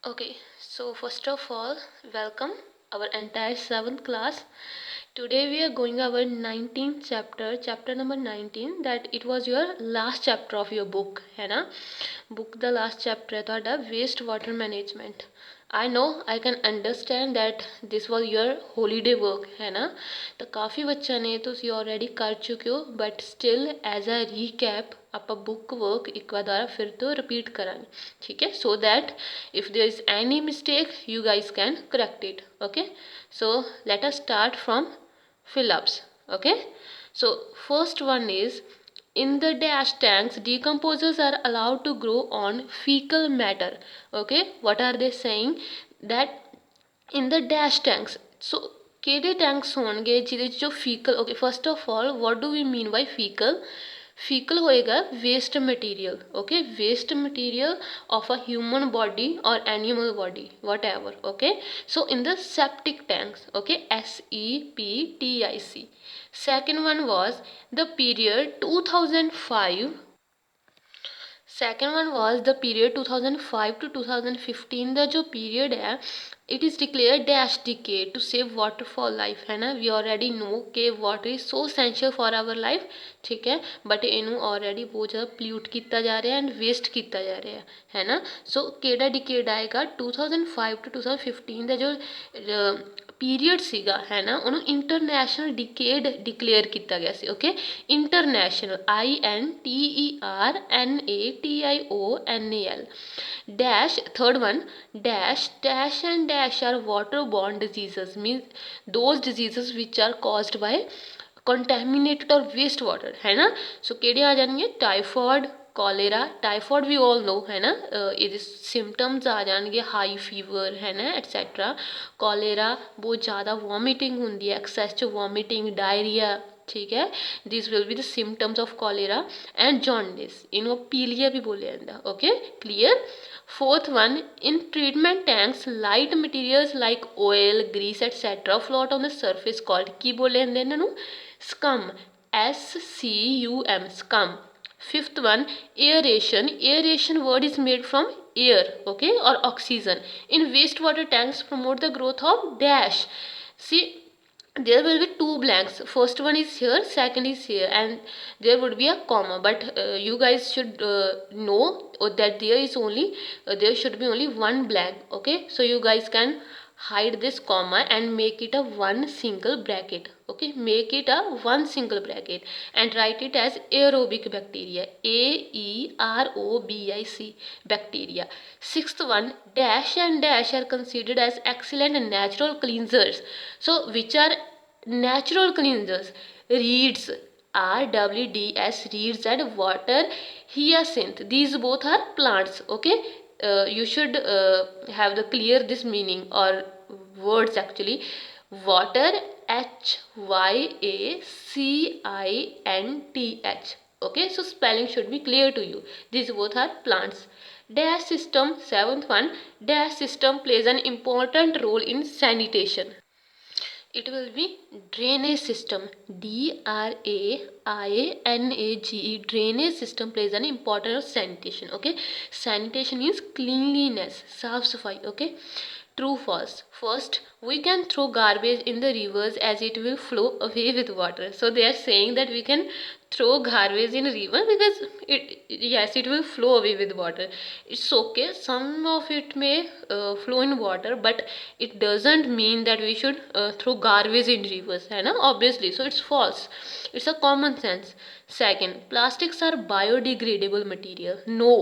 Okay, so first of all, welcome our entire 7th class. Today we are going our 19th chapter number 19, that it was your last chapter of your book, है ना? Book the last chapter है ਤੁਹਾਡਾ waste water management. I know I can understand that this was your holiday work, है ना? तो काफ़ी बच्चा ने ਤੁਸੀਂ already ਕਰ ਚੁੱਕੇ ਹੋ, but still as a recap ਆਪਾਂ बुक वर्क एक बार दोबारा फिर तो रिपीट करांगे, ठीक है, so that if there is any mistake you guys can correct it. Okay, so let us start from fill ups. Okay, so first one is, in the dash tanks decomposers are allowed to grow on fecal matter. Okay, what are they saying? That in the dash tanks, so ਕਿਹੜੇ tanks ਹੋਣਗੇ ਜਿਹਦੇ 'ਚ ਜੋ faecal, okay first of all what do we mean by faecal? Faecal होएगा waste material, okay, waste material of a human body और animal body whatever. Okay, so in the septic tanks, okay, SEPTIC. Second one was the period 2005. Second one was the period 2005 to 2015. The जो period है it is declare dash decade to save water for life, है ना? We already know कि water is so essential for our life, ठीक है, but इनू already बहुत ज़्यादा पोल्यूट किया जा रहा है एंड वेस्ट किया जा रहा है ना? सो केड़ा डिकेड आएगा 2005 to 2015 ਦਾ जो ਪੀਰੀਅਡ ਸੀਗਾ, ਹੈ ਨਾ, ਉਹਨੂੰ ਇੰਟਰਨੈਸ਼ਨਲ ਡਿਕੇਡ ਡਿਕਲੇਅਰ ਕੀਤਾ ਗਿਆ ਸੀ. Okay, international INTERNATIONAL dash. Third one, dash and dash are waterborne diseases, means those diseases which are caused by contaminated or waste water, है ना? सो ਕਿਹੜੇ ਆ ਜਾਣਗੇ? Typhoid, cholera. Typhoid we all know, है ना, ਇਹਦੇ सिम्टम्स आ जाएंगे हाई फीवर, है ना, एटसैट्रा. कॉलेरा बहुत ज़्यादा वॉमिटिंग होंगी है, एक्सेस च वॉमिटिंग, डायरिया, ठीक है, this will be the symptoms of cholera. And jaundice, इनू पीलिया भी बोलिया जाता. Okay, clear. Fourth one, in treatment tanks light materials like oil, grease etcetera float on the surface called की बोले जाते इन्हों? scum, SCUM, scum. Fifth one, aeration. Aeration word is made from air, okay, or oxygen. In wastewater tanks promote the growth of dash. See, there will be two blanks. First one is here, second is here, and there would be a comma, but you guys should know that there is only there should be only one blank. Okay, so you guys can hide this comma and make it a one single bracket. Okay, make it a one single bracket and write it as aerobic bacteria, AEROBIC, bacteria. Sixth one, dash and dash are considered as excellent natural cleansers. So which are natural cleansers? Reeds, RWDS, reeds, and water hyacinth, these both are plants. Okay, you should have the clear this meaning or words actually. Water, HYACINTH. Okay, so spelling should be clear to you. These both are plants. Dash system, seventh one, dash system plays an important role in sanitation. It will be drainage system, DRAINAGE. Drainage system plays an important role in sanitation. Okay, sanitation is cleanliness, saaf safai. Okay, true, false. First, we can throw garbage in the rivers as it will flow away with water. So they are saying that we can throw garbage in river because it will flow away with water. It's okay, some of it may flow in water, but it doesn't mean that we should throw garbage in rivers, है ना, obviously. So it's false, it's a common sense. Second, plastics are biodegradable material. No,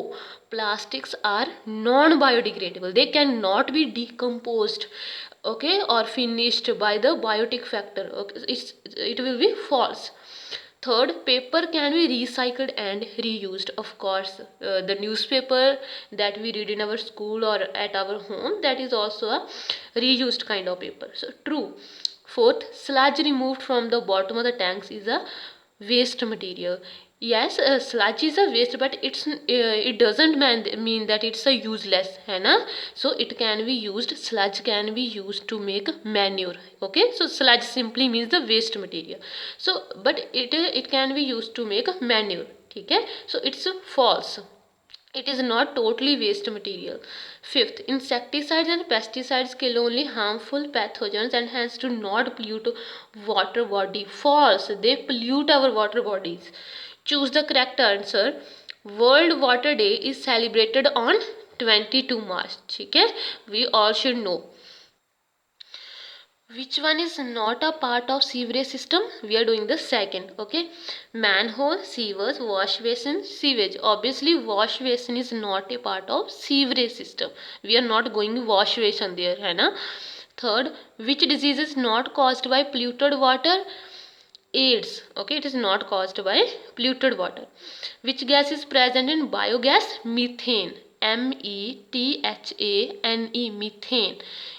plastics are non biodegradable, they cannot be decomposed, okay, or finished by the biotic factor. Okay, it will be false. Third, paper can be recycled and reused. Of course, the newspaper that we read in our school or at our home, that is also a reused kind of paper. So true. Fourth, sludge removed from the bottom of the tanks is a waste material. Yes, sludge is a waste, but it doesn't mean that it's a useless, है ना? So it can be used. Sludge can be used to make manure. Okay, so sludge simply means the waste material. So but it can be used to make manure. ठीक है, so it's false. It is not totally waste material. Fifth, insecticides and pesticides kill only harmful pathogens and hence do not pollute water body. False, they pollute our water bodies. Choose the correct answer. World Water Day is celebrated on 22 March. ठीक है, we all should know. Which one is not a part of sewerage system? We are doing the second. Okay, manhole, sewers, wash basin, sewage. Obviously wash basin is not a part of sewerage system. We are not going wash basin there, है ना. Third, which disease is not caused by polluted water? AIDS. Okay, it is not caused by polluted water. Which gas is present in biogas? Methane. METHANE, methane.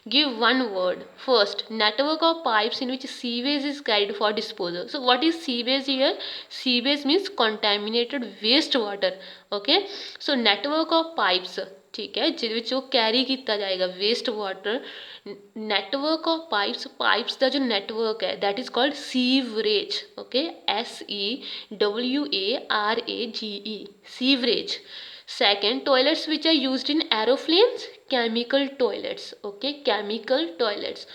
Give one word. First, network of pipes in which sewage is carried for disposal. So what is sewage here? Sewage means contaminated wastewater. Okay, so network of pipes, ठीक है, ਜਿਹਦੇ ਵਿੱਚ ਉਹ carry ਕੀਤਾ जाएगा waste water. Network of pipes का जो network है that is called sewerage. Okay, SEWARAGE, sewerage. Second, toilets which are used in aeroplanes, chemical toilets. Okay, chemical toilets.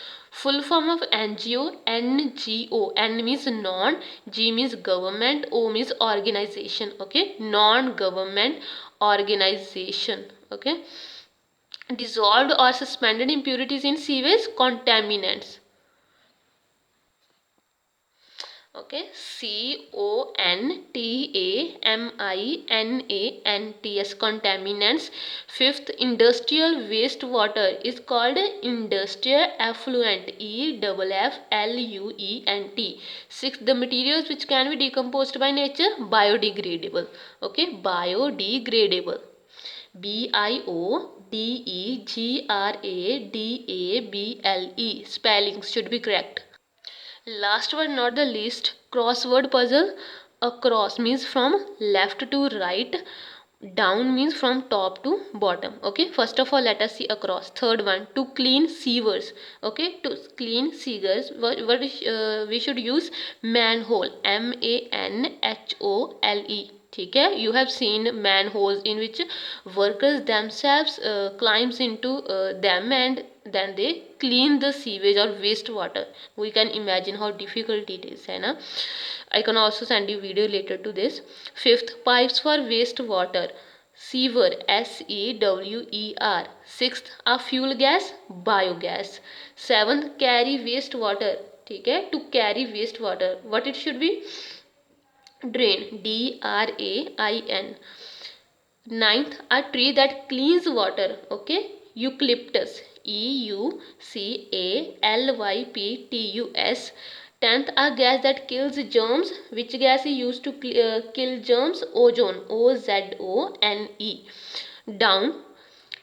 Full form of NGO, NGO. N means non, G means government, O means organization. Okay, non-government organization. Okay. Dissolved or suspended impurities in sewage, contaminants. Okay, CONTAMINANTS, contaminants. Fifth, industrial wastewater is called industrial effluent, EFFLUENT. Sixth, the materials which can be decomposed by nature, biodegradable. Okay, biodegradable. BIODEGRADABLE. Spellings should be correct. Last but not the least, crossword puzzle. Across means from left to right, down means from top to bottom. Okay, first of all let us see across. Third one, to clean sewers. Okay, to clean sewers, we should use manhole, MANHOLE. ठीक है, you have seen manholes in which workers themselves climbs into them and then they clean the sewage or wastewater. We can imagine how difficult it is, है ना. I can also send you video later to this. Fifth, pipes for wastewater, sewer, SEWER. Sixth, a fuel gas, biogas. Seventh, carry wastewater. ठीक है, to carry wastewater, what it should be? Drain, DRAIN. Ninth, a tree that cleans water. Okay, eucalyptus, EUCALYPTUS. Tenth, a gas that kills germs. Which gas is used to kill germs? Ozone, OZONE. Down,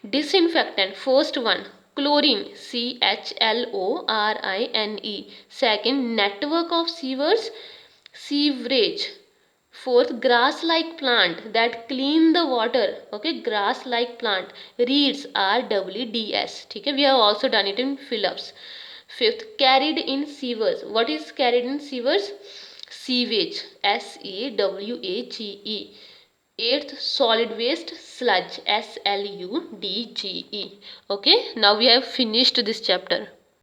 disinfectant. First one, chlorine, CHLORINE. Second, network of sewers, sewerage. Fourth, grass like plant that clean the water. Okay, grass like plant, reeds, RWDS. ठीक है, we have also done it in fill-ups. Fifth, carried in sewers. What is carried in sewers? Sewage, SEWAGE. Eighth, solid waste, sludge, SLUDGE. Okay, now we have finished this chapter.